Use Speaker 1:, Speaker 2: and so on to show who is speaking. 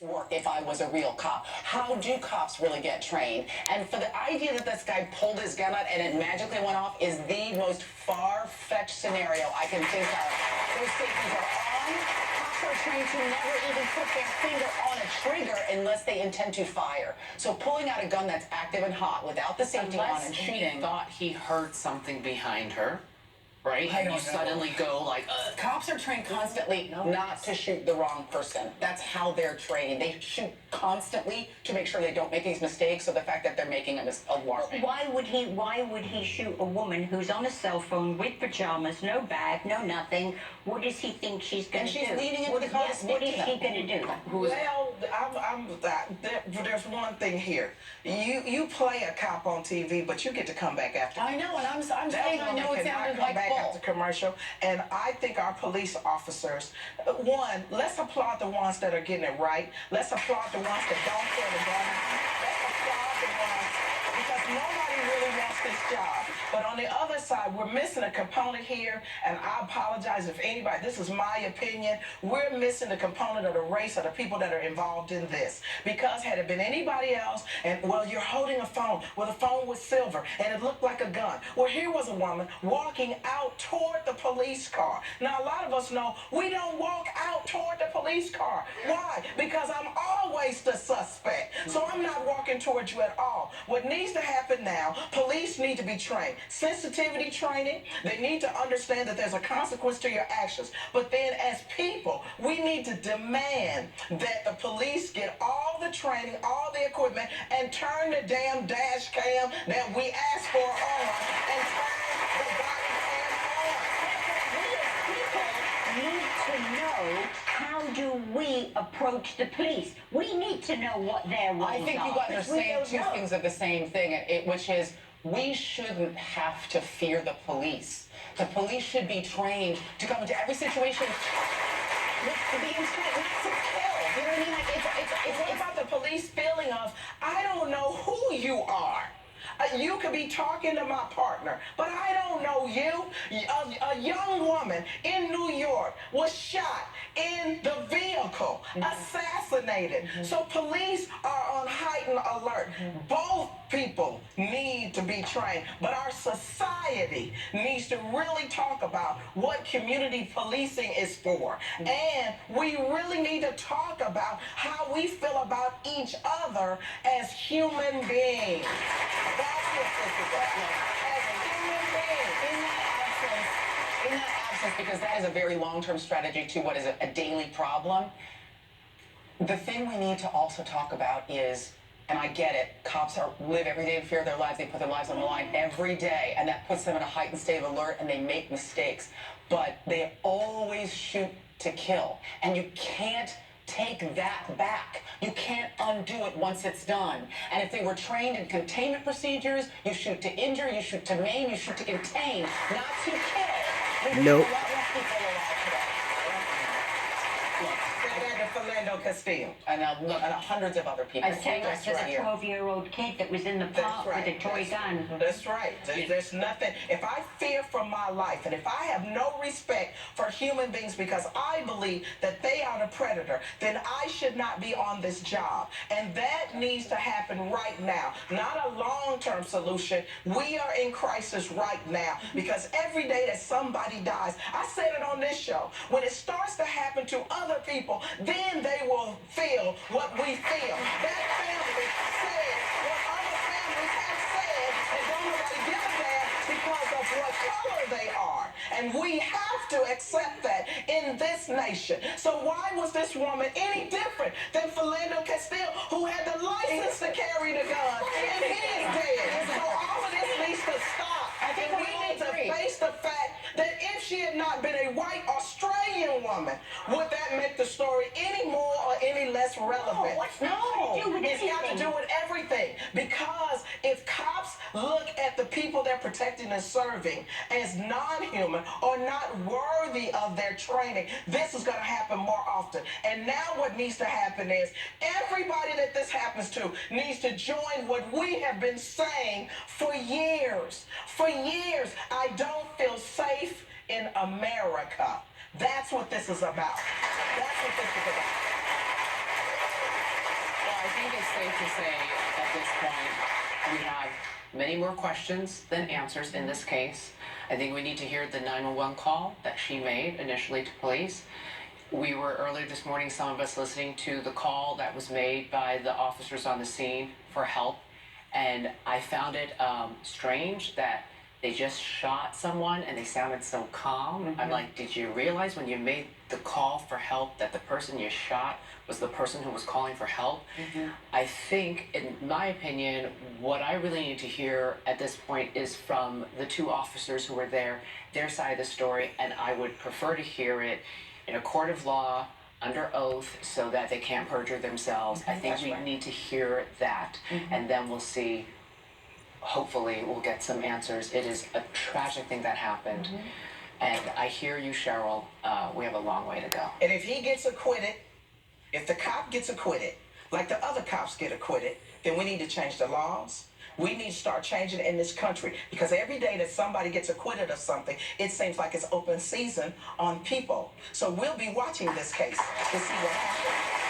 Speaker 1: work if I was a real cop. How do cops really get trained? And for the idea that this guy pulled his gun out and it magically went off is the most far-fetched scenario I can think of. Those safeties are on. Cops are trained to never even put their finger on a trigger unless they intend to fire. So pulling out a gun that's active and hot without the safety on and shooting.
Speaker 2: He thought he heard something behind her. Right?
Speaker 1: I don't know.
Speaker 2: Suddenly go like,
Speaker 1: Cops are trained constantly not to shoot the wrong person. That's how they're trained. They shoot constantly to make sure they don't make these mistakes. So the fact that they're making them is alarming.
Speaker 3: Why would he shoot a woman who's on a cell phone with pajamas, no bag, no nothing? What does he think she's going to do?
Speaker 1: And she's leaning into the car to speak
Speaker 3: What is
Speaker 1: to
Speaker 3: he
Speaker 1: them.
Speaker 3: going to do?
Speaker 4: Well, there's one thing here. You play a cop on TV, but you get to come back after.
Speaker 1: I know, and I'm saying I know it sounded like
Speaker 4: back
Speaker 1: bull.
Speaker 4: after commercial, and I think our police officers, one, let's applaud the ones that are getting it right. Let's applaud the ones that don't pull the gun out. Let's applaud the ones because nobody really wants this job. But on the other side, we're missing a component here, and I apologize if anybody, this is my opinion, we're missing the component of the race of the people that are involved in this. Because had it been anybody else, and well, you're holding a phone, well, the phone was silver, and it looked like a gun. Well, here was a woman walking out toward the police car. Now, a lot of us know we don't walk out toward the police car. Why? Because I'm always the suspect. So I'm not walking towards you at all. What needs to happen now, police need to be trained. Sensitivity training, they need to understand that there's a consequence to your actions. But then as people, we need to demand that the police get all the training, all the equipment, and turn the damn dash cam that we asked for on and turn the body cam on.
Speaker 3: We as people need to know, how do we approach the police? We need to know what their roles are.
Speaker 1: I think you got to say two things of the same thing, which is we shouldn't have to fear the police. The police should be trained to come into every situation with the intent not to kill. You know what I mean? Like
Speaker 4: What about the police feeling of, I don't know who you are? You could be talking to my partner, but I don't know you. A young woman in New York was shot in the vehicle, assassinated. So police are on heightened alert. Both people need to be trained, but our society needs to really talk about what community policing is for. And we really need to talk about how we feel about each other as human beings. That's what this is about. As human beings.
Speaker 1: In that absence, because that is a very long-term strategy to what is a daily problem, the thing we need to also talk about is, and I get it, cops live every day in fear of their lives. They put their lives on the line every day, and that puts them in a heightened state of alert, and they make mistakes. But they always shoot to kill, and you can't take that back. You can't undo it once it's done. And if they were trained in containment procedures, you shoot to injure, you shoot to maim, you shoot to contain, not to kill.
Speaker 5: Nope.
Speaker 4: Castillo.
Speaker 1: And hundreds of other people.
Speaker 3: I say that there's a 12-year-old kid that was in the park with a toy gun.
Speaker 4: That's right. There's nothing. If I fear for my life, and if I have no respect for human beings because I believe that they are the predator, then I should not be on this job. And that needs to happen right now. Not a long-term solution. We are in crisis right now because every day that somebody dies, I said it on this show, when it starts to happen to other people, then they will feel what we feel. That family said what other families have said, and don't nobody give a damn because of what color they are. And we have to accept that in this nation. So why was this woman any different than Philando Castile, who had the license to carry the gun, and he is dead? So all of this needs to stop. I think we need to face the fact that if she had not been a white Australian woman, would that make the story any more or any less relevant? It's got to do with everything. Because if cops look at the people they're protecting and serving as non-human or not worthy of their training, this is going to happen more often. And now what needs to happen is everybody that this happens to needs to join what we have been saying for years. For years, I don't feel safe in America. That's what this is about. That's what this is about.
Speaker 2: I think it's safe to say at this point we have many more questions than answers in this case. I think we need to hear the 911 call that she made initially to police. We were earlier this morning, some of us listening to the call that was made by the officers on the scene for help. And I found it strange that they just shot someone and they sounded so calm. I'm like, did you realize when you made the call for help that the person you shot was the person who was calling for help? I think, in my opinion, what I really need to hear at this point is from the two officers who were there, their side of the story, and I would prefer to hear it in a court of law, under oath, so that they can't perjure themselves. I think we need to hear that, and then we'll see. Hopefully we'll get some answers. It is a tragic thing that happened. And I hear you, Sheryl. We have a long way to go.
Speaker 4: And if he gets acquitted, if the cop gets acquitted, like the other cops get acquitted, then we need to change the laws. We need to start changing in this country, because every day that somebody gets acquitted of something, it seems like it's open season on people. So we'll be watching this case to see what happens.